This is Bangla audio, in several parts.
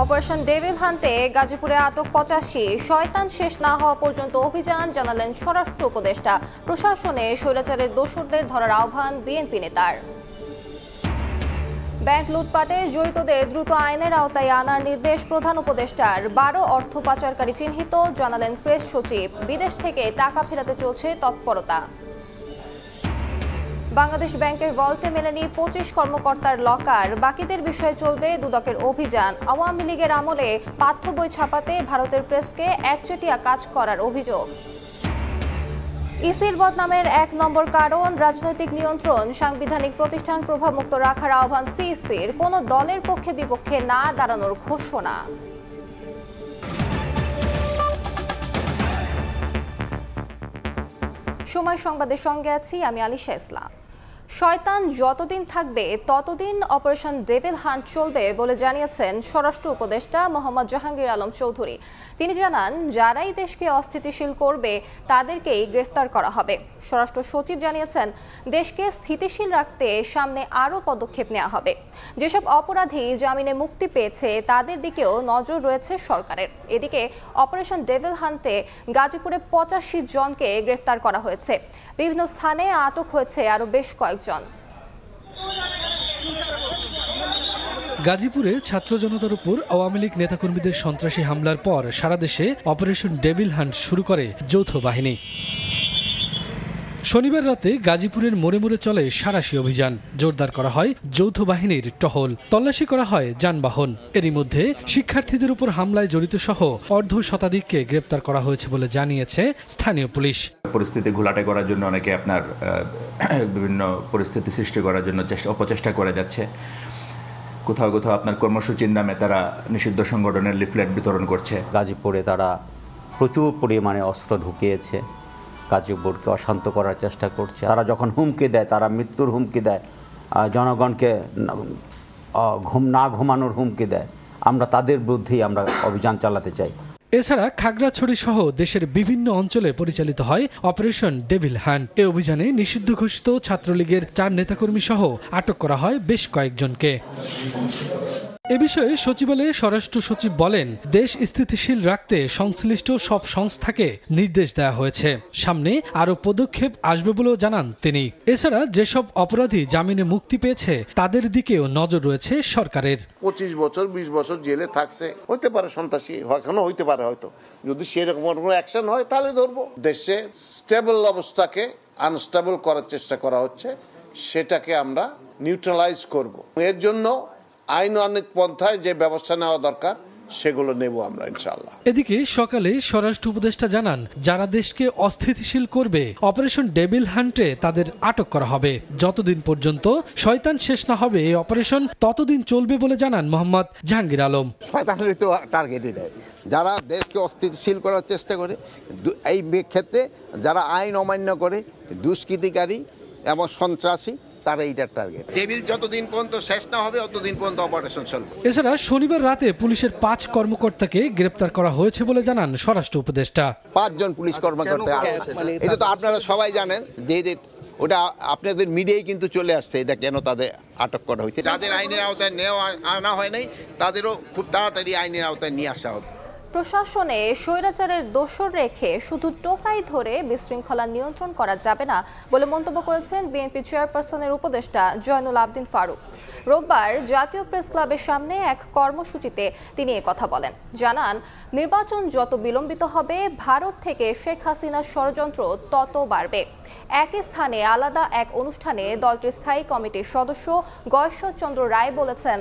অপারেশন ডেভিল হান্টে গাজীপুরে আটক ৮৫, শয়তান শেষ না হওয়া পর্যন্ত অভিযান, জানালেন স্বরাষ্ট্র উপদেষ্টা। প্রশাসনে স্বৈরাচারের দোসরদের ধরার আহ্বান বিএনপি নেতার। ব্যাংক লুটপাটে জড়িতদের দ্রুত আইনের আওতায় আনার নির্দেশ প্রধান উপদেষ্টার। ১২ অর্থ পাচারকারী চিহ্নিত, জানালেন প্রেস সচিব। বিদেশ থেকে টাকা ফেরাতে চলছে তৎপরতা। বাংলাদেশ ব্যাংকের ভল্টে মেলেনি ২৫ কর্মকর্তার লকার, বাকিদের বিষয়ে চলবে দুদকের অভিযান। আওয়ামী লীগের আমলে পাঠ্য বই ছাপাতে ভারতের প্রেসকে একচেটিয়া কাজ করার অভিযোগ। ইসির বদনামের ১ নম্বর কারণ রাজনৈতিক নিয়ন্ত্রণ, সাংবিধানিক প্রতিষ্ঠান প্রভাবমুক্ত রাখার আহ্বান সিইসির। কোনো দলের পক্ষে বিপক্ষে না দাঁড়ানোর ঘোষণা। সময় সংবাদের সঙ্গে আছি আমি আলিশা ইসলাম। শয়তান যতদিন থাকবে ততদিন অপারেশন ডেভিল হান্ট চলবে বলে জানিয়েছেন স্বরাষ্ট্র উপদেষ্টা মোহাম্মদ জাহাঙ্গীর আলম চৌধুরী। তিনি জানান, যারাই দেশকে অস্থিতিশীল করবে তাদেরকেই গ্রেফতার করা হবে। স্বরাষ্ট্র সচিব জানিয়েছেন, দেশকে স্থিতিশীল রাখতে সামনে আরও পদক্ষেপ নেওয়া হবে। যেসব অপরাধী জামিনে মুক্তি পেয়েছে তাদের দিকেও নজর রয়েছে সরকারের। এদিকে অপারেশন ডেভিল হান্টে গাজীপুরে ৮৫ জনকে গ্রেফতার করা হয়েছে। বিভিন্ন স্থানে আটক হয়েছে আরও বেশ কয়েকজন। গাজীপুরে ছাত্র জনতার উপর আওয়ামী লীগ নেতাকর্মীদের সন্ত্রাসী হামলার পর সারা দেশে অপারেশন ডেভিল হান্ট শুরু করে যৌথ বাহিনী। শনিবার রাতে গাজীপুরের মোড়ে মোড়ে চলে সাঁড়াশি অভিযান। জোরদার করা হয় যৌথ বাহিনীর টহল, তল্লাশি করা হয় যানবাহন। এরই মধ্যে শিক্ষার্থীদের উপর হামলায় জড়িত সহ অর্ধ শতাধিককে গ্রেপ্তার করা হয়েছে বলে জানিয়েছে স্থানীয় পুলিশ। পরিস্থিতি ঘোলাটে করার জন্য অনেকে আপনার বিভিন্ন পরিস্থিতি সৃষ্টি করার জন্য অপচেষ্টা করে যাচ্ছে। কোথাও কোথাও আপনার কর্মসূচির নামে তারা নিষিদ্ধ সংগঠনের লিফলেট বিতরণ করছে। গাজীপুরে তারা প্রচুর পরিমাণে অস্ত্র ঢুকিয়েছে, গাজীপুরকে অশান্ত করার চেষ্টা করছে। তারা যখন হুমকি দেয়, তারা মৃত্যুর হুমকি দেয়, জনগণকে না ঘুমানোর হুমকি দেয়। আমরা তাদের বিরুদ্ধেই আমরা অভিযান চালাতে চাই। এছাড়া খাগড়াছড়ি সহ দেশের বিভিন্ন অঞ্চলে পরিচালিত হয় অপারেশন ডেভিল হান্ট। এ অভিযানে নিষিদ্ধ ঘোষিত ছাত্রলীগের ৪ নেতাকর্মী সহ আটক করা হয় বেশ কয়েকজনকে। এ বিষয়ে সচিবালয়ে স্বরাষ্ট্র সচিব বলেন, দেশ স্থিতিশীল রাখতে সংশ্লিষ্ট সব সংস্থাকে নির্দেশ দেওয়া হয়েছে। সামনে আরও পদক্ষেপ আসবে বলেও জানান তিনি। এছাড়া যেসব অপরাধী জামিনে মুক্তি পেয়েছে তাদের দিকেও নজর রয়েছে সরকারের। ২৫ বছর ২০ বছর জেলে থাকছে, হইতে পারে সন্ত্রাসী, এখনো হইতে পারে। হয়তো যদি সেরকম কোনো অ্যাকশন হয় তাহলে ধরবো। দেশে স্টেবল অবস্থাকে আনস্টেবল করার চেষ্টা করা হচ্ছে, সেটাকে আমরা নিউট্রালাইজ করব। এর জন্য আইন অনেক পন্থায় যে ব্যবস্থা নেওয়া দরকার সেগুলো নেব আমরা ইনশাআল্লাহ। এদিকে সকালে স্বরাষ্ট্র উপদেষ্টা জানান, যারা দেশকে অস্থিতিশীল করবে অপারেশন ডেভিল হান্টে তাদের আটক করা হবে। যতদিন পর্যন্ত শয়তান শেষ না হবে এই অপারেশন ততদিন চলবে বলে জানান মোহাম্মদ জাহাঙ্গীর আলম। শয়তানের তো টার্গেটই দেয়, যারা দেশকে অস্থিতিশীল করার চেষ্টা করে। এই ক্ষেত্রে যারা আইন অমান্য করে, দুষ্কৃতিকারী এবং সন্ত্রাসী, তারা এইটার টার্গেট। ডেভিল যতদিন পর্যন্ত শেষ না হবে ততদিন পর্যন্ত অপারেশন চলবে। এছাড়া শনিবার রাতে পুলিশের ৫ কর্মকর্তাকে গ্রেপ্তার করা হয়েছে বলে জানান স্বরাষ্ট্র উপদেষ্টা। ৫ জন পুলিশ কর্মকর্তা, এটা তো আপনারা সবাই জানেন যে ওটা আপনাদের মিডিয়ায় কিন্তু চলে আসছে, এটা কেন তাদের আটক করা হয়েছে। যাদের আইনের আওতায় আনা হয় নাই তাদেরও খুব তাড়াতাড়ি আইনের আওতায় নিয়ে আসা হবে। প্রশাসনে স্বৈরাচারের দোসর রেখে শুধু টোকাই ধরে বিশৃঙ্খলা নিয়ন্ত্রণ করা যাবে না বলে মন্তব্য করেছেন বিএনপি চেয়ারপারসনের উপদেষ্টা জয়নুল আবদিন ফারুক। রোববার জাতীয় প্রেস ক্লাবের সামনে এক কর্মসূচিতে তিনি কথা বলেন। জানান, নির্বাচন যত বিলম্বিত হবে ভারত থেকে শেখ হাসিনার ষড়যন্ত্র তত বাড়বে। একই স্থানে আলাদা এক অনুষ্ঠানে দলটির স্থায়ী কমিটির সদস্য গয়েশ্বরচন্দ্র রায় বলেছেন,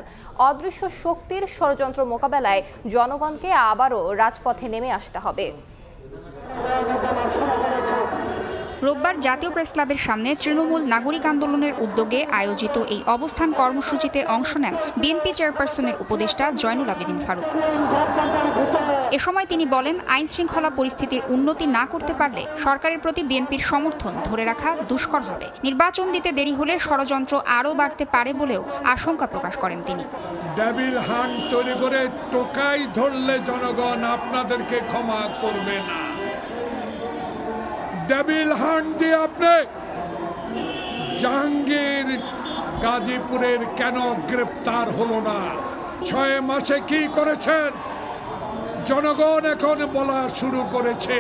অদৃশ্য শক্তির ষড়যন্ত্র মোকাবেলায় জনগণকে আবারও রাজপথে নেমে আসতে হবে। রোববার জাতীয় প্রেস ক্লাবের সামনে তৃণমূল নাগরিক আন্দোলনের উদ্যোগে আয়োজিত এই অবস্থান কর্মসূচিতে অংশ নেন বিএনপি চেয়ারপারসনের উপদেষ্টা জয়নুল আবেদিন ফারুক। এ সময় তিনি বলেন, আইন শৃঙ্খলা পরিস্থিতির উন্নতি না করতে পারলে সরকারের প্রতি বিএনপির সমর্থন ধরে রাখা দুষ্কর হবে। নির্বাচন দিতে দেরি হলে ষড়যন্ত্র আরও বাড়তে পারে বলেও আশঙ্কা প্রকাশ করেন তিনি। ডেভিল হান্ট তৈরি করে টোকাই ধরলে জনগণ আপনাদেরকে ক্ষমা করবে না। ডেভিল হান্ট দিয়ে আপনি জাহাঙ্গীর গাজীপুরের কেন গ্রেপ্তার হলো না, 6 মাসে কি করেছেন জনগণ এখন বলা শুরু করেছে।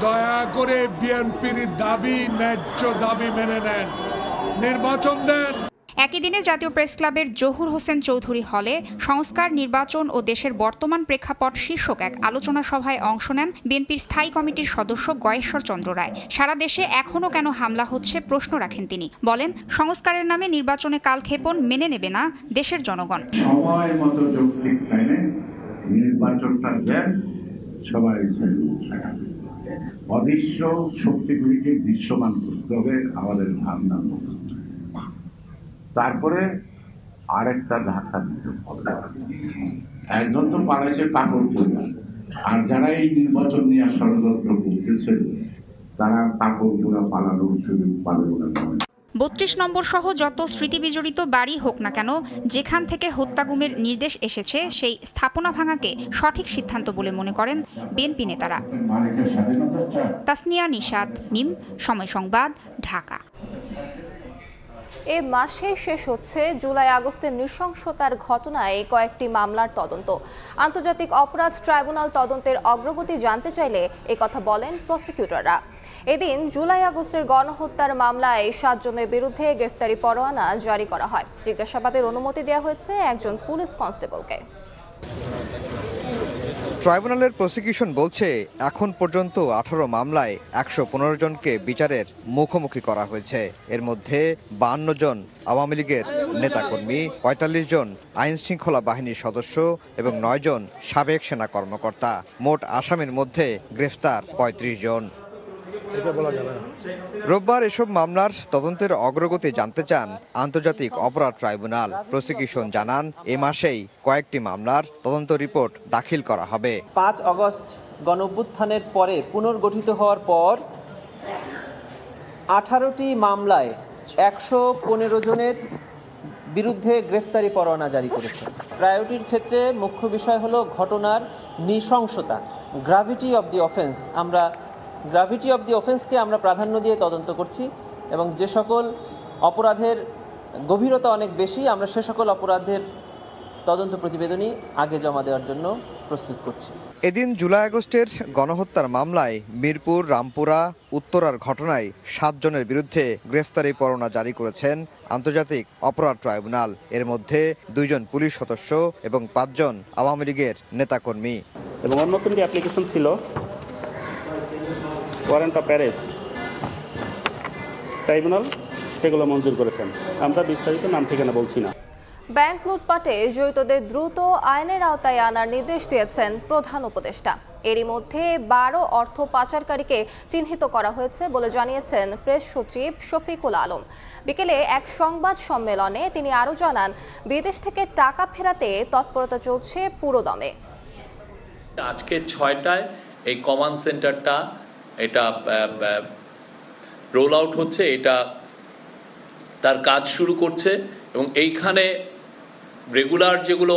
দয়া করে বিএনপির দাবি, ন্যায্য দাবি মেনে নেন, নির্বাচন দেন। একই দিনে জাতীয় প্রেস ক্লাবের জহুর হোসেন চৌধুরী হলে সংস্কার, নির্বাচন ও দেশের বর্তমান প্রেক্ষাপট শীর্ষক এক আলোচনা সভায় অংশ নেন বিএনপির স্থায়ী কমিটির সদস্য গয়েশ্বর চন্দ্র রায়। সারা দেশে এখনও কেন হামলা হচ্ছে প্রশ্ন রাখেন তিনি। বলেন, সংস্কারের নামে নির্বাচনে কালক্ষেপণ মেনে নেবে না দেশের জনগণ। সময় মতো যৌক্তিক টাইমে নির্বাচনটা দেন, সবাই অদৃশ্য শক্তিগুলিকে দৃশ্যমান করতে হবে আমাদের ভাবনা। তারপরে আরেকটা ধাক্কা দিতে হবে। একজন তো পালাইছে কাপড় চোরা, আর যারা এই নির্বাচন নিয়ে ষড়যন্ত্র করতেছে তারা কাপড় চোরা পালানোর সুযোগ পাবে বলে নয়। ৩২ নম্বর সহ যত স্মৃতিবিজড়িত বাড়ি হোক না কেন, যেখান থেকে হত্যা গুমের নির্দেশ এসেছে সেই স্থাপনা ভাঙাকে সঠিক সিদ্ধান্ত বলে মনে করেন বিএনপি নেতারা। তাসনিয়া নিশাত, নিম, সময় সংবাদ, ঢাকা। এ মাসে শেষ হচ্ছে জুলাই আগস্টের নৃশংসতার ঘটনায় কয়েকটি মামলার তদন্ত। আন্তর্জাতিক অপরাধ ট্রাইব্যুনাল তদন্তের অগ্রগতি জানতে চাইলে একথা বলেন প্রসিকিউটররা। এদিন জুলাই আগস্টের গণহত্যার মামলায় 7 জনের বিরুদ্ধে গ্রেফতারি পরোয়ানা জারি করা হয়। জিজ্ঞাসাবাদের অনুমতি দেওয়া হয়েছে একজন পুলিশ কনস্টেবলকে। ট্রাইব্যুনালের প্রসিকিউশন বলছে, এখন পর্যন্ত 18 মামলায় 115 জনকে বিচারের মুখোমুখি করা হয়েছে। এর মধ্যে 52 জন আওয়ামী লীগের নেতাকর্মী, 45 জন আইন শৃঙ্খলা বাহিনীর সদস্য এবং 9 জন সাবেক সেনা কর্মকর্তা। মোট আসামির মধ্যে গ্রেফতার 35 জন। রোববার এসব মামলার তদন্তের অগ্রগতি জানতে চান আন্তর্জাতিক অপরাধ ট্রাইব্যুনাল। প্রসিকিউশন জানান, এ মাসেই কয়েকটি মামলার তদন্ত রিপোর্ট দাখিল করা হবে। 5 আগস্ট গণঅভ্যুত্থানের পরে পুনর্গঠিত হওয়ার পর 18টি মামলায় 115 জনের বিরুদ্ধে গ্রেফতারি পরোয়ানা জারি করেছে। প্রায়োরিটির ক্ষেত্রে মুখ্য বিষয় হলো ঘটনার নৃশংসতা, gravity of the offence. Gravity of the অফেন্সকে আমরা প্রাধান্য দিয়ে তদন্ত করছি এবং যে সকল অপরাধের গভীরতা অনেক বেশি, আমরা সে সকল অপরাধের তদন্ত প্রতিবেদনই আগে জমা দেওয়ার জন্য প্রস্তুত করছি। এদিন জুলাই আগস্টের গণহত্যার মামলায় মিরপুর, রামপুরা, উত্তরার ঘটনায় 7 জনের বিরুদ্ধে গ্রেফতারি পরোয়ানা জারি করেছেন আন্তর্জাতিক অপরাধ ট্রাইব্যুনাল। এর মধ্যে 2 জন পুলিশ সদস্য এবং 5 জন আওয়ামী লীগের নেতাকর্মী। এবং অন্যতম যে অ্যাপ্লিকেশন ছিল ওয়ারেন্ট অফ অ্যারেস্ট, ট্রাইব্যুনাল সেগুলো মঞ্জুর করেছেন। আমরা বিস্তারিত নাম ঠিকানা বলছি না। ব্যাংক লুটপাটে জড়িতদের দ্রুত আইনের আওতায় আনার নির্দেশ দিয়েছেন প্রধান উপদেষ্টা। এরই মধ্যে 12 অর্থ পাচারকারীকে চিহ্নিত করা হয়েছে বলে জানিয়েছেন প্রেস সচিব শফিকুল আলম। বিকেলে এক সংবাদ সম্মেলনে তিনি আরও জানান, বিদেশ থেকে টাকা ফেরাতে তৎপরতা চলছে পুরোদমে। আজকে 6টায় এই কমান্ড সেন্টারটা এটা রোল আউট হচ্ছে, এটা তার কাজ শুরু করছে এবং এইখানে রেগুলার যেগুলো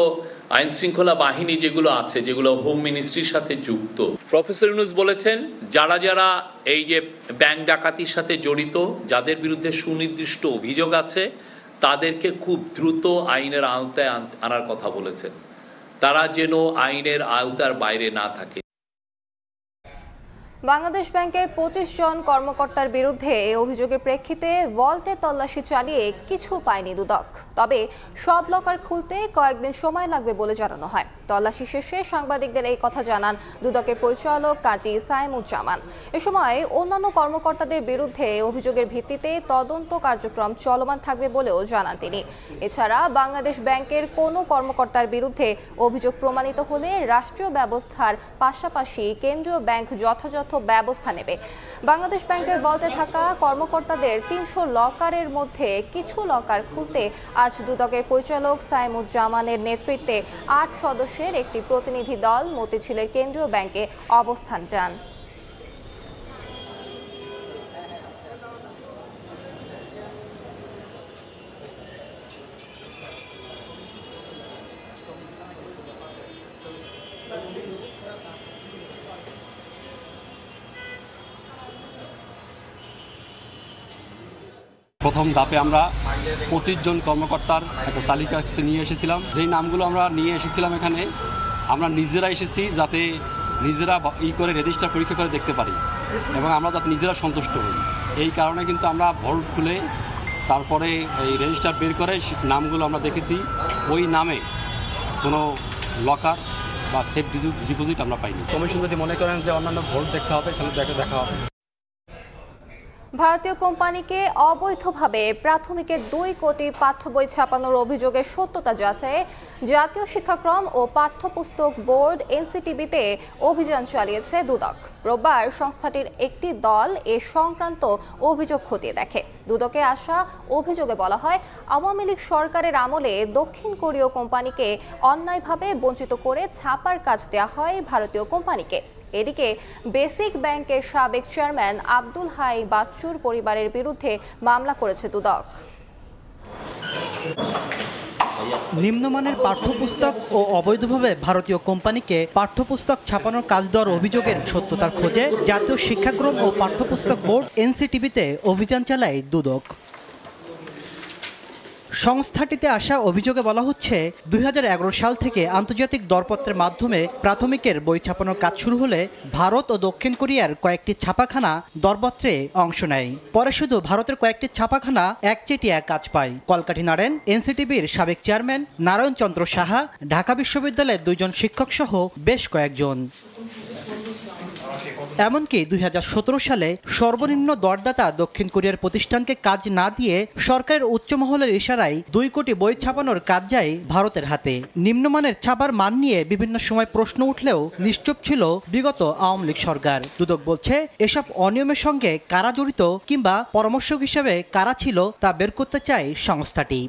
আইন শৃঙ্খলা বাহিনী যেগুলো আছে, যেগুলো হোম মিনিস্ট্রির সাথে যুক্ত, প্রফেসর ইউনূস বলেছেন যারা যারা এই যে ব্যাংক ডাকাতির সাথে জড়িত, যাদের বিরুদ্ধে সুনির্দিষ্ট অভিযোগ আছে, তাদেরকে খুব দ্রুত আইনের আওতায় আনার কথা বলেছেন। তারা যেন আইনের আওতার বাইরে না থাকে। বাংলাদেশ ব্যাংকের 25 জন কর্মকর্তার বিরুদ্ধে অভিযোগের প্রেক্ষিতে ভল্টে তল্লাশি চালিয়ে কিছু পায়নি দুদক। তবে সব লকার খুলতে কয়েকদিন সময় লাগবে বলে জানানো হয়। তল্লাশি শেষে সাংবাদিকদের এই কথা জানান দুদকের পরিচালক কাজী সাইমুজ্জামান। এ সময় অন্যান্য কর্মকর্তাদের বিরুদ্ধে অভিযোগের ভিত্তিতে তদন্ত কার্যক্রম চলমান থাকবে বলেও জানান তিনি। এছাড়া বাংলাদেশ ব্যাংকের কোনো কর্মকর্তার বিরুদ্ধে অভিযোগ প্রমাণিত হলে রাষ্ট্রীয় ব্যবস্থার পাশাপাশি কেন্দ্রীয় ব্যাংক যথাযথ ব্যবস্থা নেবে। বাংলাদেশ ব্যাংকের ভল্টে থাকা কর্মকর্তাদের 300 লকারের মধ্যে কিছু লকার খুলতে আজ দুদকের পরিচালক সাইমুজ্জামানের নেতৃত্বে 8 সদস্যের একটি প্রতিনিধি দল মতিঝিলের কেন্দ্রীয় ব্যাংকে অবস্থান চান। প্রথম ধাপে আমরা 25 জন কর্মকর্তার একটা তালিকা নিয়ে এসেছিলাম। যেই নামগুলো আমরা নিয়ে এসেছিলাম এখানে আমরা নিজেরা এসেছি যাতে নিজেরা করে রেজিস্টার পরীক্ষা করে দেখতে পারি এবং আমরা যাতে নিজেরা সন্তুষ্ট হই। এই কারণে কিন্তু আমরা ভল্ট খুলে তারপরে এই রেজিস্টার বের করে নামগুলো আমরা দেখেছি। ওই নামে কোনো লকার বা সেফ ডিপোজিট আমরা পাইনি। কমিশন যদি মনে করেন যে অন্যান্য ভোট দেখতে হবে তাহলে দেখা হবে। ভারতীয় কোম্পানিকে অবৈধভাবে প্রাথমিকের 2 কোটি পাঠ্য বই ছাপানোর অভিযোগের সত্যতা যাচাইয়ে জাতীয় শিক্ষাক্রম ও পাঠ্যপুস্তক বোর্ড এনসিটিবিতে অভিযান চালিয়েছে দুদক। রোববার সংস্থাটির একটি দল এ সংক্রান্ত অভিযোগ খতিয়ে দেখে। দুদকে আসা অভিযোগে বলা হয়, আওয়ামী লীগ সরকারের আমলে দক্ষিণ কোরীয় কোম্পানিকে অন্যায়ভাবে বঞ্চিত করে ছাপার কাজ দেওয়া হয় ভারতীয় কোম্পানিকে। এদিকে বেসিক ব্যাংকের সাবেক চেয়ারম্যান আব্দুল হাই বাচ্চুর পরিবারের বিরুদ্ধে মামলা করেছে দুদক। নিম্নমানের পাঠ্যপুস্তক ও অবৈধভাবে ভারতীয় কোম্পানিকে পাঠ্যপুস্তক ছাপানোর কাজ দেওয়ার অভিযোগের সত্যতার খোঁজে জাতীয় শিক্ষাক্রম ও পাঠ্যপুস্তক বোর্ড এনসিটিবিতে অভিযান চালায় দুদক। সংস্থাটিতে আসা অভিযোগে বলা হচ্ছে 2011 সাল থেকে আন্তর্জাতিক দরপত্রের মাধ্যমে প্রাথমিকের বই ছাপানোর কাজ শুরু হলে ভারত ও দক্ষিণ কোরিয়ার কয়েকটি ছাপাখানা দরপত্রে অংশ নেয়। পরে শুধু ভারতের কয়েকটি ছাপাখানা একচেটিয়া কাজ পায়। কলকাঠি নাড়েন এনসিটিবির সাবেক চেয়ারম্যান নারায়ণ চন্দ্র সাহা, ঢাকা বিশ্ববিদ্যালয়ের 2 জন শিক্ষক সহ বেশ কয়েকজন। এমনকি 2017 সালে সর্বনিম্ন দরদাতা দক্ষিণ কোরিয়ার প্রতিষ্ঠানকে কাজ না দিয়ে সরকারের উচ্চ মহলের ইশারায় 2 কোটি বই ছাপানোর কাজ যায় ভারতের হাতে। নিম্নমানের ছাপার মান নিয়ে বিভিন্ন সময় প্রশ্ন উঠলেও নিশ্চুপ ছিল বিগত আওয়ামী লীগ সরকার। দুদক বলছে, এসব অনিয়মের সঙ্গে কারা জড়িত কিংবা পরামর্শক হিসেবে কারা ছিল তা বের করতে চায় সংস্থাটি।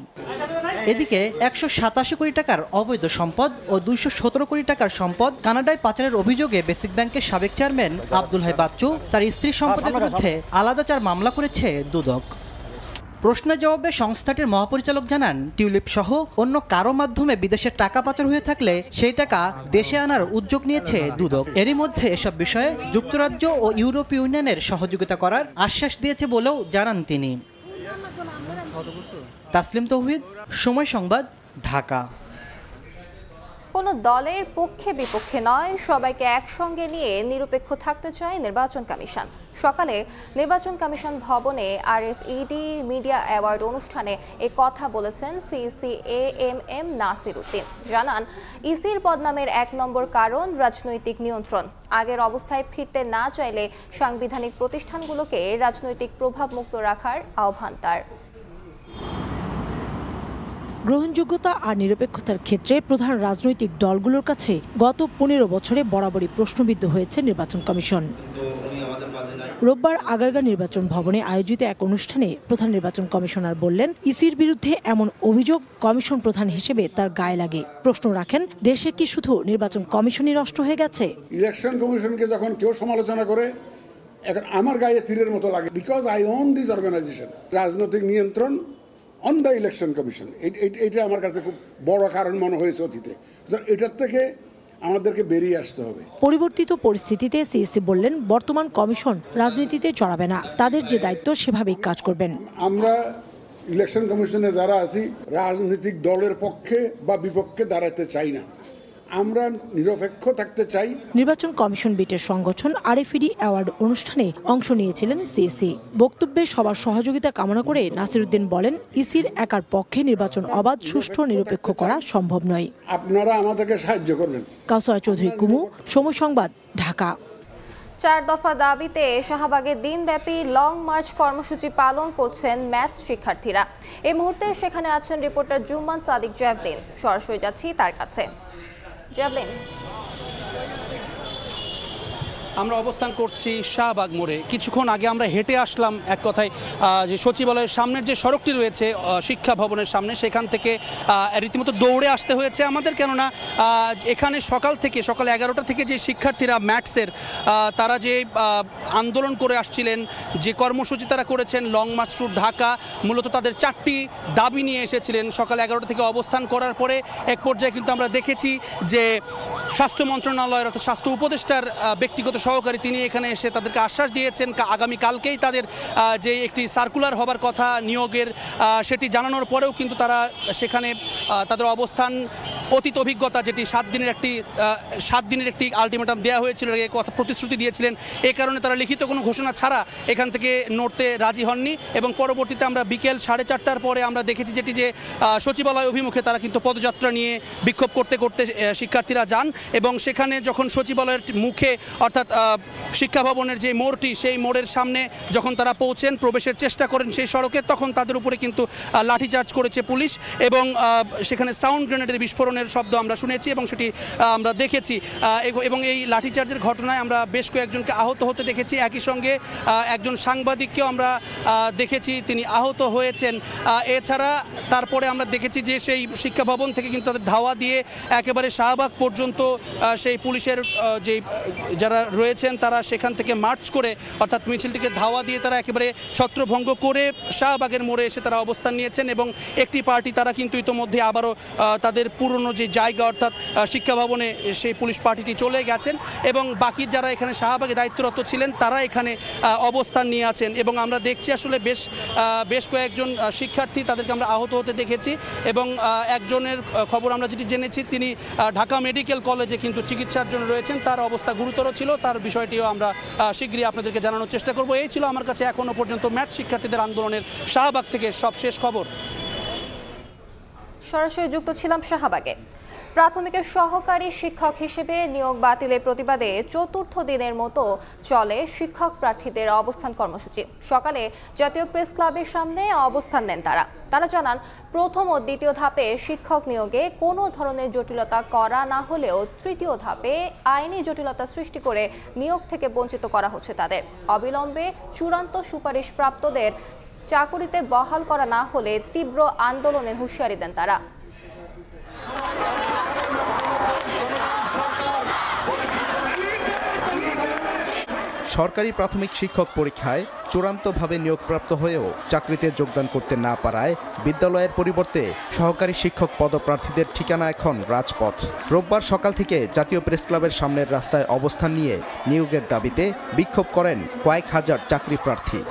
এদিকে 187 কোটি টাকার অবৈধ সম্পদ ও 217 কোটি টাকার সম্পদ কানাডায় পাচারের অভিযোগে বেসিক ব্যাংকের সাবেক চেয়ারম্যান আব্দুল হাই বাচ্চু তার স্ত্রীর সম্পদের বিরুদ্ধে আলাদা 4 মামলা করেছে দুদক। প্রশ্নের জবাবে সংস্থাটির মহাপরিচালক জানান, টিউলিপ সহ অন্য কারো মাধ্যমে বিদেশে টাকা পাচার হয়ে থাকলে সেই টাকা দেশে আনার উদ্যোগ নিয়েছে দুদক। এরই মধ্যে এসব বিষয়ে যুক্তরাজ্য ও ইউরোপীয় ইউনিয়নের সহযোগিতা করার আশ্বাস দিয়েছে বলেও জানান তিনি। তাসলিম তৌহিদ, সময় সংবাদ, ঢাকা। কোনো দলের পক্ষে বিপক্ষে নয়, সবাইকে একসঙ্গে নিয়ে নিরপেক্ষ থাকতে চায় নির্বাচন কমিশন। সকালে নির্বাচন কমিশন ভবনে RFED মিডিয়া অ্যাওয়ার্ড অনুষ্ঠানে এ কথা বলেছেন সিইসি AMM নাসির উদ্দিন। জানান, ইসির বদনামের 1 নম্বর কারণ রাজনৈতিক নিয়ন্ত্রণ। আগের অবস্থায় ফিরতে না চাইলে সাংবিধানিক প্রতিষ্ঠানগুলোকে রাজনৈতিক প্রভাব মুক্ত রাখার আহ্বান তার। গ্রহণযোগ্যতা আর নিরপেক্ষতার ক্ষেত্রে প্রধান রাজনৈতিক দলগুলোর কাছে গত 15 বছরে বরাবরই প্রশ্নবিদ্ধ হয়েছে নির্বাচন কমিশন। রোববার আগারগাঁও নির্বাচন ভবনে আয়োজিত এক অনুষ্ঠানে প্রধান নির্বাচন কমিশনার বললেন, ইসির বিরুদ্ধে এমন অভিযোগ কমিশন প্রধান হিসেবে তার গায়ে লাগে। প্রশ্ন রাখেন, দেশে কি শুধু নির্বাচন কমিশনই নষ্ট হয়ে গেছে? ইলেকশন কমিশনকে যখন কেউ সমালোচনা করে, এখন আমার গায়ে তীরের মতো লাগে, because I own this organization. রাজনৈতিক নিয়ন্ত্রণ অন দ্য ইলেকশন কমিশন, এটা আমার কাছে খুব বড় কারণ মনে হয়েছে অতীতে। এটার থেকে আমাদেরকে বেরিয়ে আসতে হবে। পরিবর্তিত পরিস্থিতিতে সিইসি বললেন, বর্তমান কমিশন রাজনীতিতে জড়াবে না, তাদের যে দায়িত্ব সেভাবেই কাজ করবেন। আমরা ইলেকশন কমিশনে যারা আছি রাজনৈতিক দলের পক্ষে বা বিপক্ষে দাঁড়াতে চাই না, আমরা নিরপেক্ষ থাকতে চাই। নির্বাচন কমিশন বিটের সংগঠন RFED অ্যাওয়ার্ড অনুষ্ঠানে অংশ নিয়েছিলেন সিইসি। বক্তব্যে সবার সহযোগিতা কামনা করে নাসিরউদ্দিন বলেন, ইসির একার পক্ষে নির্বাচন অবাধ, সুষ্ঠু, নিরপেক্ষ করা সম্ভব নয়। আপনারা আমাদেরকে সাহায্য করবেন। কাউসারা চৌধুরী কুমু, সময় সংবাদ, ঢাকা। 4 দফা দাবিতে শাহবাগে দিনব্যাপী লং মার্চ কর্মসূচি পালন করছেন ম্যাথস শিক্ষার্থীরা। এই মুহূর্তে সেখানে আছেন রিপোর্টার জুম্মান সাদিক জ্যাভলিন। সরাসরি যাচ্ছি তার কাছে। জ্যাভলিন, আমরা অবস্থান করছি শাহবাগ মোড়ে। কিছুক্ষণ আগে আমরা হেঁটে আসলাম এক কথায় যে সচিবালয়ের সামনের যে সড়কটি রয়েছে শিক্ষা ভবনের সামনে, সেখান থেকে রীতিমতো দৌড়ে আসতে হয়েছে আমাদের, কেননা এখানে সকাল 11টা থেকে যে শিক্ষার্থীরা ম্যাথসের তারা যে আন্দোলন করে আসছিলেন, যে কর্মসূচি তারা করেছেন লং মার্চ টু ঢাকা, মূলত তাদের 4টি দাবি নিয়ে এসেছিলেন। সকাল 11টা থেকে অবস্থান করার পরে এক পর্যায়ে কিন্তু আমরা দেখেছি যে স্বাস্থ্য মন্ত্রণালয়ের অর্থাৎ স্বাস্থ্য উপদেষ্টার ব্যক্তিগত সহকারী তিনি এখানে এসে তাদেরকে আশ্বাস দিয়েছেন আগামীকালকেই তাদের যে একটি সার্কুলার হবার কথা নিয়োগের সেটি জানানোর পরেও কিন্তু তারা সেখানে তাদের অবস্থান অতীত অভিজ্ঞতা যেটি 7 দিনের একটি আলটিমেটাম দেওয়া হয়েছিল কথা প্রতিশ্রুতি দিয়েছিলেন, এই কারণে তারা লিখিত কোনো ঘোষণা ছাড়া এখান থেকে নড়তে রাজি হননি এবং পরবর্তীতে আমরা বিকেল 4:30টার পরে আমরা দেখেছি যেটি যে সচিবালয় অভিমুখে তারা কিন্তু পদযাত্রা নিয়ে বিক্ষোভ করতে করতে শিক্ষার্থীরা যান এবং সেখানে যখন সচিবালয়ের মুখে অর্থাৎ শিক্ষা ভবনের যে মোড়টি সেই মোড়ের সামনে যখন তারা পৌঁছেন প্রবেশের চেষ্টা করেন সেই সড়কে তখন তাদের উপরে কিন্তু লাঠিচার্জ করেছে পুলিশ এবং সেখানে সাউন্ড গ্রেনেডের বিস্ফোরণের শব্দ আমরা শুনেছি এবং সেটি আমরা দেখেছি এবং এই লাঠিচার্জের ঘটনায় আমরা বেশ কয়েকজনকে আহত হতে দেখেছি। একই সঙ্গে একজন সাংবাদিককেও আমরা দেখেছি তিনি আহত হয়েছেন। এছাড়া তারপরে আমরা দেখেছি যে সেই শিক্ষা ভবন থেকে কিন্তু তাদের ধাওয়া দিয়ে একেবারে শাহবাগ পর্যন্ত সেই পুলিশের যে যারা রয়েছেন তারা সেখান থেকে মার্চ করে অর্থাৎ মিছিলটিকে ধাওয়া দিয়ে তারা একেবারে ছত্রভঙ্গ করে শাহবাগের মোড়ে এসে তারা অবস্থান নিয়েছেন এবং একটি পার্টি তারা কিন্তু ইতোমধ্যে আবারও তাদের পুরনো যে জায়গা অর্থাৎ শিক্ষা ভবনে সেই পুলিশ পার্টিটি চলে গেছেন এবং বাকি যারা এখানে শাহবাগে দায়িত্বরত ছিলেন তারা এখানে অবস্থান নিয়ে আছেন এবং আমরা দেখছি আসলে বেশ কয়েকজন শিক্ষার্থী তাদেরকে আমরা আহত হতে দেখেছি এবং একজনের খবর আমরা যেটি জেনেছি তিনি ঢাকা মেডিকেল কলেজে কিন্তু চিকিৎসার জন্য রয়েছেন, তার অবস্থা গুরুতর ছিল, তার বিষয়টিও আমরা শীঘ্রই আপনাদেরকে জানানোর চেষ্টা করব। এই ছিল আমার কাছে এখনো পর্যন্ত ম্যাথ শিক্ষার্থীদের আন্দোলনের শাহবাগ থেকে সবশেষ খবর। সরাসরি যুক্ত ছিলাম শাহবাগে। প্রাথমিকের সহকারী শিক্ষক হিসেবে নিয়োগ বাতিলের প্রতিবাদে চতুর্থ দিনের মতো চলে শিক্ষক প্রার্থীদের অবস্থান কর্মসূচি। সকালে জাতীয় প্রেস ক্লাবের সামনে অবস্থান নেন তারা জানান প্রথম ও দ্বিতীয় ধাপে শিক্ষক নিয়োগে কোনো ধরনের জটিলতা করা না হলেও তৃতীয় ধাপে আইনি জটিলতা সৃষ্টি করে নিয়োগ থেকে বঞ্চিত করা হচ্ছে তাদের। অবিলম্বে চূড়ান্ত সুপারিশ প্রাপ্তদের চাকুরিতে বহাল করা না হলে তীব্র আন্দোলনের হুঁশিয়ারি দেন তারা। সরকারি প্রাথমিক শিক্ষক পরীক্ষায় চূড়ান্তভাবে নিয়োগপ্রাপ্ত হয়েও চাকরিতে যোগদান করতে না পারায় বিদ্যালয়ের পরিবর্তে সহকারী শিক্ষক পদপ্রার্থীদের ঠিকানা এখন রাজপথ। রোববার সকাল থেকে জাতীয় প্রেস ক্লাবের সামনের রাস্তায় অবস্থান নিয়ে নিয়োগের দাবিতে বিক্ষোভ করেন কয়েক হাজার চাকরি প্রার্থী।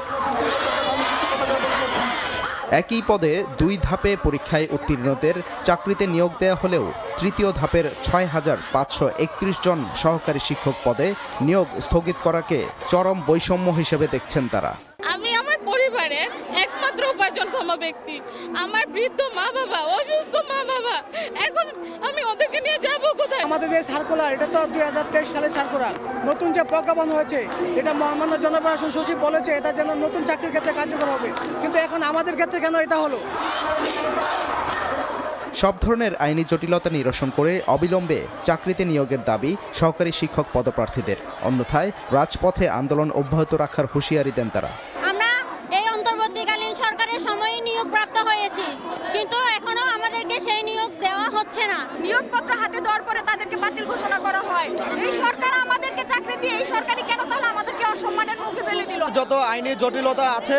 একই পদে 2 ধাপে পরীক্ষায় উত্তীর্ণদের চাকরিতে নিয়োগ দেওয়া হলেও তৃতীয় ধাপের 6,531 জন সহকারী শিক্ষক পদে নিয়োগ স্থগিত করাকে চরম বৈষম্য হিসেবে দেখছেন তারা। আমি আমার পরিবারের একমাত্র উপার্জনক্ষম ব্যক্তি, আমার বৃদ্ধ মা বাবা, অসুস্থ মা বাবা, এখন আমি ওদেরকে নিয়ে যাবো কোথায়? আমাদের যে সার্কুলার, এটা তো 2023 সালের সার্কুলার, নতুন যে প্রজ্ঞাপন হয়েছে এটা মহামান্য জনপ্রশাসন সচিব বলেছে এটা যেন নতুন চাকরির ক্ষেত্রে কার্যকর হবে, কিন্তু এখন আমাদের ক্ষেত্রে কেন এটা হলো? সব ধরনের আইনি জটিলতা নিরসন করে অবিলম্বে চাকরিতে নিয়োগের দাবি সহকারী শিক্ষক পদপ্রার্থীদের, অন্যথায় রাজপথে আন্দোলন অব্যাহত রাখার হুঁশিয়ারি দেন তারা। আমরা এই অন্তর্বর্তীকালীন সরকারের সময় নিয়োগপ্রাপ্ত হয়েছি, কিন্তু এখনো আমাদেরকে সেই নিয়োগ দেওয়া হচ্ছে না। নিয়োগপত্র হাতে দেওয়ার পরে তাদেরকে বাতিল ঘোষণা করা হয়। এই সরকার আমাদেরকে চাকরি দিয়ে এই সরকারি কেন তাহলে আমাদেরকে অসম্মানের মুখে ফেলে দিল? যত আইনি জটিলতা আছে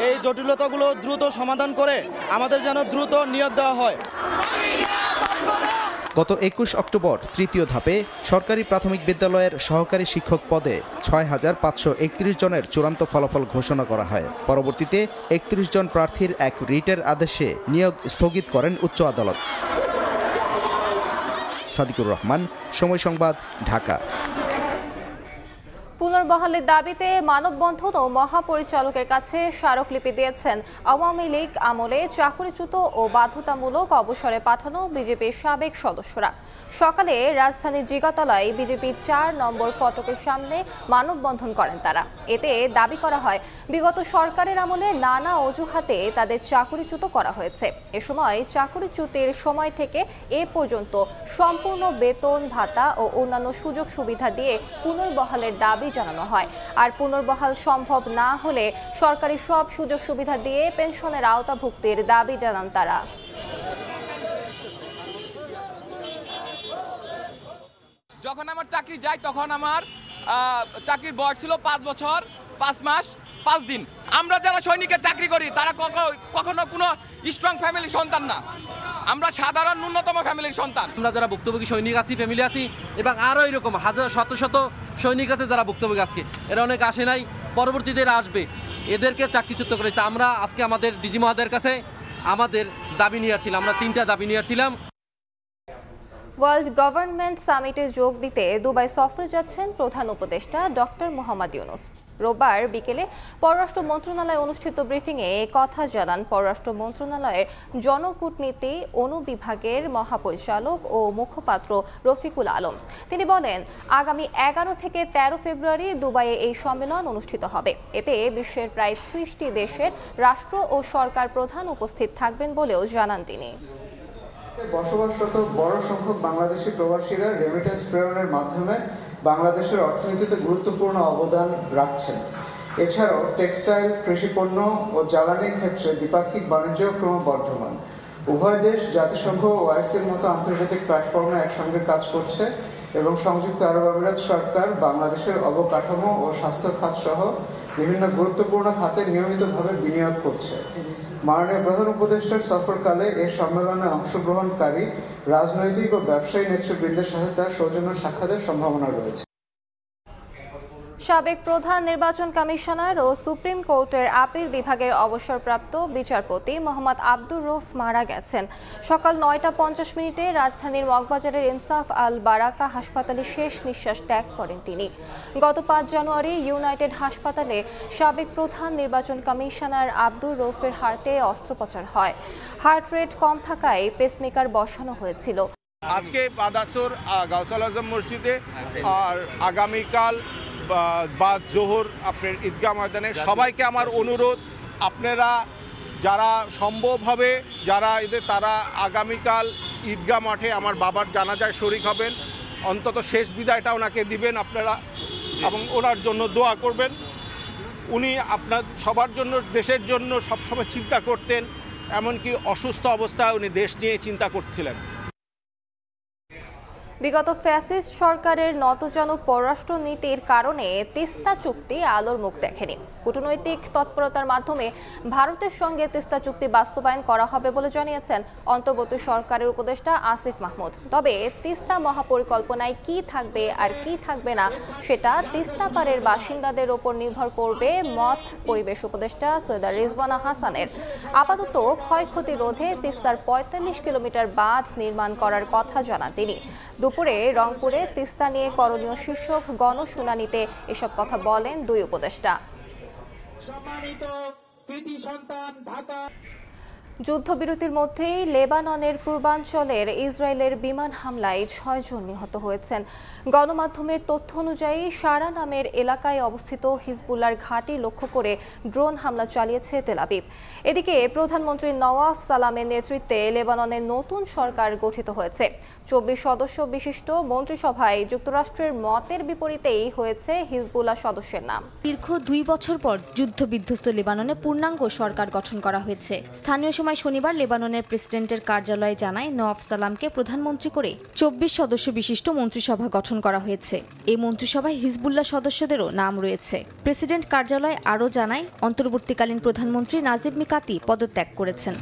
এই জটিলতাগুলো দ্রুত সমাধান করে আমাদের যেন দ্রুত নিয়োগ দেওয়া হয়। গত 21 অক্টোবর তৃতীয় ধাপে সরকারি প্রাথমিক বিদ্যালয়ের সহকারী শিক্ষক পদে 6,531 জনের চূড়ান্ত ফলাফল ঘোষণা করা হয়। পরবর্তীতে 31 জন প্রার্থীর এক রিটের আদেশে নিয়োগ স্থগিত করেন উচ্চ আদালত। সাদিকুর রহমান, সময় সংবাদ, ঢাকা। পুনর্বহালের দাবিতে মানববন্ধন ও মহাপরিচালকের কাছে স্মারকলিপি দিয়েছেন আওয়ামী লীগ আমলে চাকরিচ্যুত ও বাধ্যতামূলক অবসরে পাঠানো বিজেপির সাবেক সদস্যরা। সকালে রাজধানীর জিগাতলায় বিজেপি 4 নম্বর ফটকের সামনে মানববন্ধন করেন তারা। এতে দাবি করা হয় বিগত সরকারের আমলে নানা অজুহাতে তাদের চাকরিচ্যুত করা হয়েছে। এ সময় চাকরিচ্যুতির সময় থেকে এ পর্যন্ত সম্পূর্ণ বেতন ভাতা ও অন্যান্য সুযোগ সুবিধা দিয়ে পুনর্বহালের দাবি জানানো হয়। আর পুনর্বহাল সম্ভব না হলে সরকারি সব সুযোগ সুবিধা দিয়ে পেনশনের আওতাভুক্তির দাবি জানান তারা। যখন আমার চাকরি যায় তখন আমার চাকরির বয়স ছিল 5 বছর 5 মাস 5 দিন। আমরা যারা সৈনিকের চাকরি করি তারা কখনো কোনো স্ট্রং ফ্যামিলি সন্তান না। আমরা সাধারণ ন্যূনতম ফ্যামিলির সন্তান। আমরা যারা ভুক্তভোগী সৈনিক আছি, ফ্যামিলি আছি, এবং আরও এরকম হাজার শত শত সৈনিক আছে যারা ভুক্তভোগী, আজকে এরা অনেক আসে নাই, পরবর্তীতে এরা আসবে, এদেরকে চাকরিচ্যুত করেছে। আমরা আজকে আমাদের ডিজি মহোদয়ের কাছে আমাদের দাবি নিয়ে আসছিলাম, আমরা 3টা দাবি নিয়ে আসছিলাম। ওয়ার্ল্ড গভর্নমেন্ট সামিটে যোগ দিতে দুবাই সফরে যাচ্ছেন প্রধান উপদেষ্টা ডক্টর মোহাম্মদ ইউনূস। রোববার বিকেলে পররাষ্ট্র মন্ত্রণালয়ে অনুষ্ঠিত ব্রিফিংয়ে কথা জানান পররাষ্ট্র মন্ত্রণালয়ের জনকূটনীতি অনুবিভাগের মহাপরিচালক ও মুখপাত্র রফিকুল আলম। তিনি বলেন, আগামী 11 থেকে 13 ফেব্রুয়ারি দুবাইয়ে এই সম্মেলন অনুষ্ঠিত হবে। এতে বিশ্বের প্রায় 30টি দেশের রাষ্ট্র ও সরকার প্রধান উপস্থিত থাকবেন বলেও জানান তিনি। বসবাসরত বড় সংখ্যক বাংলাদেশি প্রবাসীরা রেমিটেন্স প্রেরণের মাধ্যমে বাংলাদেশের অর্থনীতিতে গুরুত্বপূর্ণ অবদান রাখছেন। এছাড়াও টেক্সটাইল, কৃষিপণ্য ও জ্বালানির ক্ষেত্রে দ্বিপাক্ষিক বাণিজ্য ক্রমবর্ধমান। উভয় দেশ জাতিসংঘ ও ওআইসির মতো আন্তর্জাতিক প্ল্যাটফর্মে একসঙ্গে কাজ করছে এবং সংযুক্ত আরব আমিরাত সরকার বাংলাদেশের অবকাঠামো ও স্বাস্থ্য খাত সহ বিভিন্ন গুরুত্বপূর্ণ খাতে নিয়মিতভাবে বিনিয়োগ করছে। মাননীয় প্রধান উপদেষ্টার সফরকালে এই সম্মেলনে অংশগ্রহণকারী রাজনৈতিক ও ব্যবসায়ী নেতৃবৃন্দের সাথে তার সৌজন্য সাক্ষাতের সম্ভাবনা রয়েছে। সাবেক প্রধান নির্বাচন কমিশনার ও সুপ্রিম কোর্টের আপিল বিভাগের অবসরপ্রাপ্ত বিচারপতি মোহাম্মদ আব্দুর রউফ মারা গেছেন। সকাল 9:50 রাজধানীর মগবাজারের ইনসাফ আল বারাকা হাসপাতালে শেষ নিঃশ্বাস ত্যাগ করেন তিনি। গত 5 জানুয়ারি ইউনাইটেড হাসপাতালে সাবেক প্রধান নির্বাচন কমিশনার আব্দুর রউফের হার্টে অস্ত্রোপচার হয়। হার্ট রেট কম থাকায় পেসমেকার বসানো হয়েছিল। আজকে বাদাসর গাউসাল আজম মসজিদে আর আগামীকাল বা জোহর আপনার ঈদগাহ ময়দানে সবাইকে আমার অনুরোধ, আপনারা যারা সম্ভব হবে যারা এদের তারা আগামীকাল ঈদগাহ মাঠে আমার বাবার জানাজায় শরীক হবেন। অন্তত শেষ বিদায়টা ওনাকে দিবেন আপনারা এবং ওনার জন্য দোয়া করবেন। উনি আপনার সবার জন্য, দেশের জন্য সবসময় চিন্তা করতেন, এমনকি অসুস্থ অবস্থায় উনি দেশ নিয়ে চিন্তা করছিলেন। বিগত ফ্যাসিস্ট সরকারের নতজানু পররাষ্ট্র নীতির কারণে তিস্তা চুক্তি আলোর মুখ দেখেনি। কূটনৈতিক তৎপরতার মাধ্যমে ভারতের সঙ্গে তিস্তা চুক্তি বাস্তবায়ন করা হবে বলে জানিয়েছেন অন্তর্বর্তী সরকারের উপদেষ্টা আসিফ মাহমুদ। তবে তিস্তা মহাপরিকল্পনায় কি থাকবে আর কি থাকবে না সেটা তিস্তা পাড়ের বাসিন্দাদের ওপর নির্ভর করবে মত পরিবেশ উপদেষ্টা সৈয়দা রিজওয়ানা হাসানের। আপাতত ক্ষয়ক্ষতি রোধে তিস্তার 45 কিলোমিটার বাঁধ নির্মাণ করার কথা জানান তিনি। দুপুরে রংপুরে তিস্তা নিয়ে করণীয় শীর্ষক গণশুনানিতে এসব কথা বলেন দুই উপদেষ্টা। যুদ্ধবিরতির মধ্যেই লেবাননের পূর্বাঞ্চলের ইসরায়েলের বিমান হামলায় 6 জন নিহত হয়েছেন। গণমাধ্যমের তথ্য অনুযায়ী সারা নামের এলাকায় অবস্থিত হিজবুল্লাহর ঘাঁটি লক্ষ্য করে ড্রোন হামলা চালিয়েছে তেল আবিব। এদিকে প্রধানমন্ত্রী নওয়াফ সালামের নেতৃত্বে লেবাননের নতুন সরকার গঠিত হয়েছে। 24 সদস্য বিশিষ্ট মন্ত্রিসভায় যুক্তরাষ্ট্রের মতের বিপরীতেই হয়েছে হিজবুল্লাহ সদস্যের নাম। দীর্ঘ 2 বছর পর যুদ্ধবিধ্বস্ত লেবাননে পূর্ণাঙ্গ সরকার গঠন করা হয়েছে। স্থানীয় সময় শনিবার লেবাননের প্রেসিডেন্টের কার্যালয়ে জানায় নওয়াফ সালামকে প্রধানমন্ত্রী করে 24 সদস্য বিশিষ্ট মন্ত্রিসভা গঠন করা হয়েছে। এই মন্ত্রিসভায় হিজবুল্লাহ সদস্যদেরও নাম রয়েছে। প্রেসিডেন্ট কার্যালয় আরও জানায় অন্তর্বর্তীকালীন প্রধানমন্ত্রী নাজিব মিকাতি পদত্যাগ করেছেন।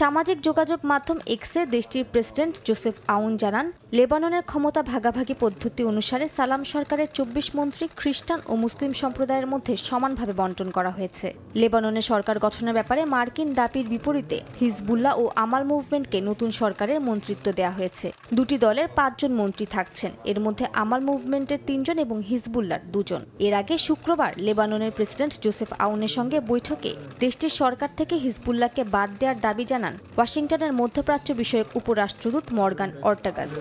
সামাজিক যোগাযোগ মাধ্যম এক্সে দেশটির প্রেসিডেন্ট জোসেফ আউন জানান, লেবাননের ক্ষমতা ভাগাভাগি পদ্ধতি অনুসারে সালাম সরকারের 24 মন্ত্রী খ্রিস্টান ও মুসলিম সম্প্রদায়ের মধ্যে সমানভাবে বণ্টন করা হয়েছে। লেবাননের সরকার গঠনের ব্যাপারে মার্কিন দাবির বিপরীতে হিজবুল্লাহ ও আমাল মুভমেন্টকে নতুন সরকারের মন্ত্রিত্ব দেওয়া হয়েছে। দুটি দলের 5 জন মন্ত্রী থাকছেন, এর মধ্যে আমাল মুভমেন্টের 3 জন এবং হিজবুল্লাহর 2 জন। এর আগে শুক্রবার লেবাননের প্রেসিডেন্ট জোসেফ আউনের সঙ্গে বৈঠকে দেশটির সরকার থেকে হিজবুল্লাহকে বাদ দেওয়ার দাবি জানান ওয়াশিংটনের মধ্যপ্রাচ্য বিষয়ক উপরাষ্ট্রদূত মর্গান অর্টাগাস।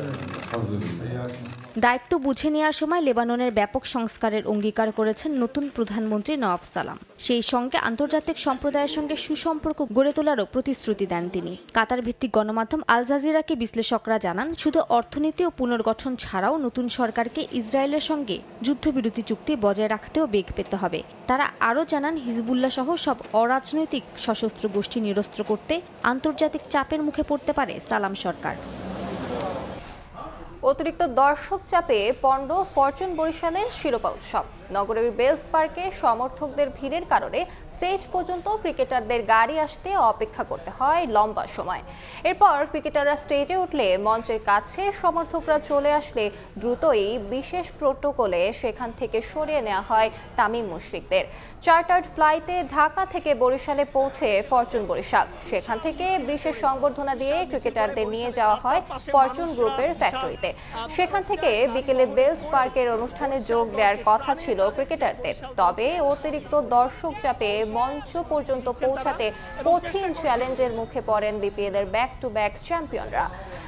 দায়িত্ব বুঝে নেওয়ার সময় লেবাননের ব্যাপক সংস্কারের অঙ্গীকার করেছেন নতুন প্রধানমন্ত্রী নওয়াফ সালাম। সেই সঙ্গে আন্তর্জাতিক সম্প্রদায়ের সঙ্গে সুসম্পর্ক গড়ে তোলারও প্রতিশ্রুতি দেন তিনি। কাতার ভিত্তিক গণমাধ্যম আল জাজিরাকে বিশ্লেষকরা জানান, শুধু অর্থনীতি ও পুনর্গঠন ছাড়াও নতুন সরকারকে ইসরায়েলের সঙ্গে যুদ্ধবিরতি চুক্তি বজায় রাখতেও বেগ পেতে হবে। তারা আরও জানান, হিজবুল্লাহ সহ সব অরাজনৈতিক সশস্ত্র গোষ্ঠী নিরস্ত্র করতে আন্তর্জাতিক চাপের মুখে পড়তে পারে সালাম সরকার। অতিরিক্ত দর্শক চাপে পণ্ড ফরচুন বরিশালের শিরোপা উৎসব। নগরের বেলস পার্কে সমর্থকদের ভিড়ের কারণে স্টেজ পর্যন্ত ক্রিকেটারদের গাড়ি আসতে অপেক্ষা করতে হয় লম্বা সময়। এরপর ক্রিকেটাররা স্টেজে উঠলে মঞ্চের কাছে সমর্থকরা চলে আসলে দ্রুতই বিশেষ প্রোটোকলে সেখান থেকে সরিয়ে নেওয়া হয় তামিম মুশফিকদের। চার্টার্ড ফ্লাইটে ঢাকা থেকে বরিশালে পৌঁছে ফরচুন বরিশাল, সেখান থেকে বিশেষ সংবর্ধনা দিয়ে ক্রিকেটারদের নিয়ে যাওয়া হয় ফরচুন গ্রুপের ফ্যাক্টরিতে। সেখান থেকে বিকেলে বেলস পার্কের অনুষ্ঠানে যোগ দেওয়ার কথা ছিল ক্রিকেটারদের, তবে অতিরিক্ত দর্শক চাপে মঞ্চ পর্যন্ত পৌঁছাতে কঠিন চ্যালেঞ্জের মুখে পড়েন বিপিএল এর ব্যাক টু ব্যাক চ্যাম্পিয়নরা।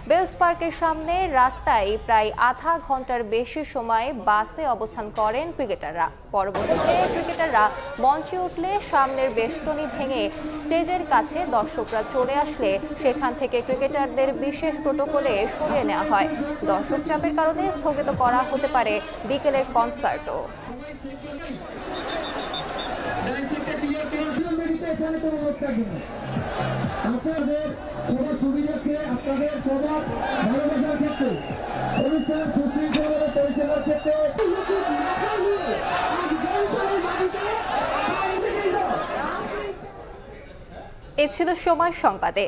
বেলস পার্কের সামনে রাস্তায় প্রায় আধা ঘন্টার বেশি সময় বাসে অবস্থান করেন ক্রিকেটাররা। পরবর্তীতে ক্রিকেটাররা মঞ্চে উঠলে সামনের বেষ্টনী ভেঙে স্টেজের কাছে দর্শকরা চলে আসলে সেখান থেকে ক্রিকেটারদের বিশেষ প্রোটোকলে সরিয়ে নেওয়া হয়। দর্শক চাপের কারণে স্থগিত করা হতে পারে বিকেলের কনসার্টও। এ ছিল সময় সংবাদে।